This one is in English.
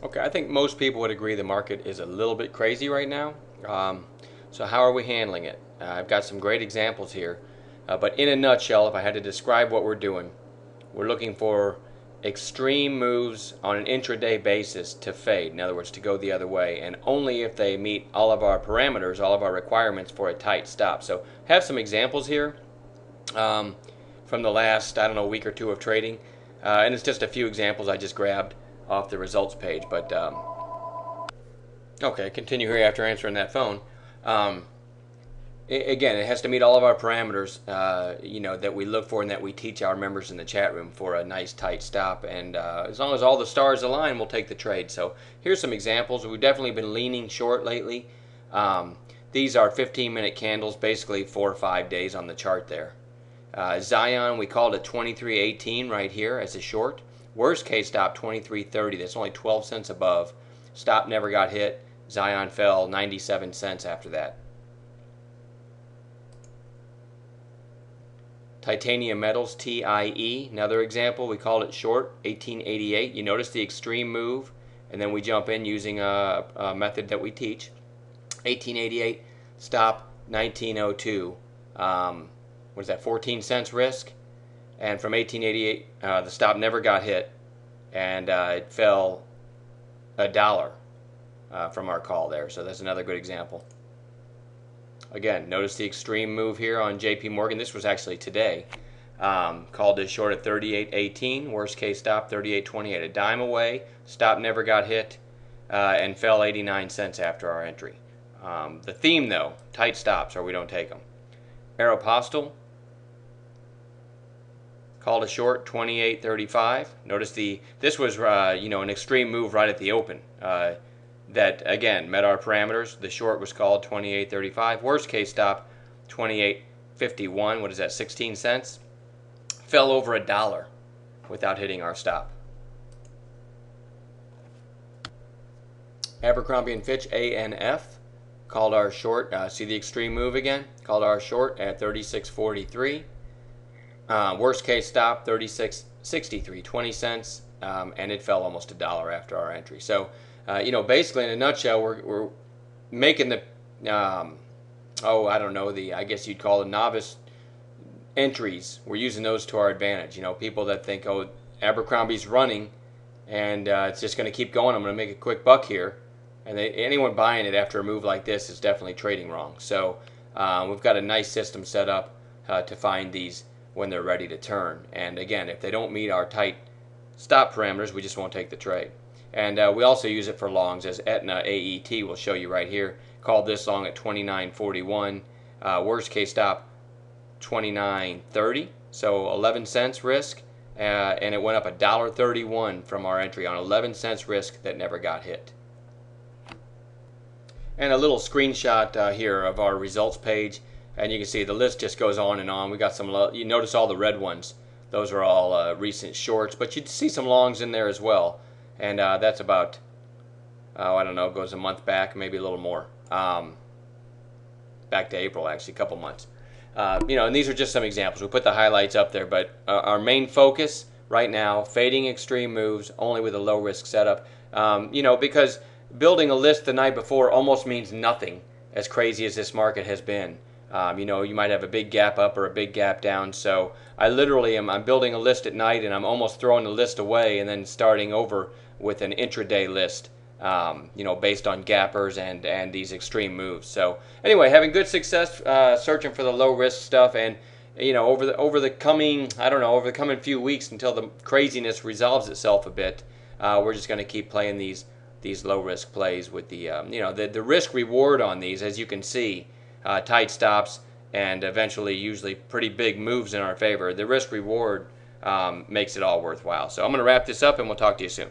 Okay, I think most people would agree the market is a little bit crazy right now. Um, so how are we handling it? I've got some great examples here, but in a nutshell, if I had to describe what we're doing, we're looking for extreme moves on an intraday basis to fade. In other words, to go the other way, and only if they meet all of our parameters, all of our requirements for a tight stop. So have some examples here um, from the last, I don't know, week or two of trading, and it's just a few examples I just grabbed off the results page, but okay, continue here after answering that phone. Um, again, it has to meet all of our parameters, that we look for and that we teach our members in the chat room for a nice tight stop. And as long as all the stars align, we'll take the trade. So here's some examples. We've definitely been leaning short lately. These are 15-minute candles, basically 4 or 5 days on the chart there. Zion, we called it 23.18 right here as a short. Worst case stop 23.30. That's only 12 cents above. Stop never got hit. Zion fell 97 cents after that. Titanium Metals, TIE, another example. We called it short, 1888. You notice the extreme move, and then we jump in using a method that we teach. 1888, stop 1902. What is that, 14 cents risk? And from 1888, the stop never got hit, and it fell $1 from our call there. So that's another good example. Again, notice the extreme move here on JP Morgan. This was actually today. Called this short at 38.18. Worst case stop 38.28. A dime away. Stop never got hit and fell 89 cents after our entry. The theme though, tight stops or we don't take them. Aeropostale called a short 28.35. Notice this was an extreme move right at the open. That again met our parameters. The short was called 28.35. Worst case stop 28.51. What is that? 16 cents. Fell over $1 without hitting our stop. Abercrombie and Fitch ANF called our short. See the extreme move again? Called our short at 36.43. Worst case stop 36.63, 20 cents, and it fell almost $1 after our entry. So. Basically in a nutshell, we're making the, I guess you'd call it novice entries. We're using those to our advantage. People that think, oh, Abercrombie's running and it's just going to keep going. I'm going to make a quick buck here. And anyone buying it after a move like this is definitely trading wrong. So we've got a nice system set up to find these when they're ready to turn. And again, if they don't meet our tight stop parameters, we just won't take the trade. And we also use it for longs, as Aetna AET will show you right here. Called this long at 29.41. Worst case stop 29.30, so 11 cents risk, and it went up $1.31 from our entry on 11 cents risk that never got hit. And a little screenshot here of our results page, and you can see the list just goes on and on. We got some. You notice all the red ones; those are all recent shorts, but you see some longs in there as well. And that's about, I don't know, goes a month back, maybe a little more. Back to April, actually, a couple months. And these are just some examples. We put the highlights up there, but our main focus right now, fading extreme moves, only with a low-risk setup. Because building a list the night before almost means nothing, as crazy as this market has been. You might have a big gap up or a big gap down. So I literally I'm building a list at night, and I'm almost throwing the list away and then starting over with an intraday list, based on gappers and these extreme moves. So anyway, having good success searching for the low risk stuff, and over the coming few weeks until the craziness resolves itself a bit, we're just going to keep playing these low risk plays with the risk reward on these, as you can see. Tight stops and eventually usually pretty big moves in our favor. The risk reward makes it all worthwhile. So I'm going to wrap this up and we'll talk to you soon.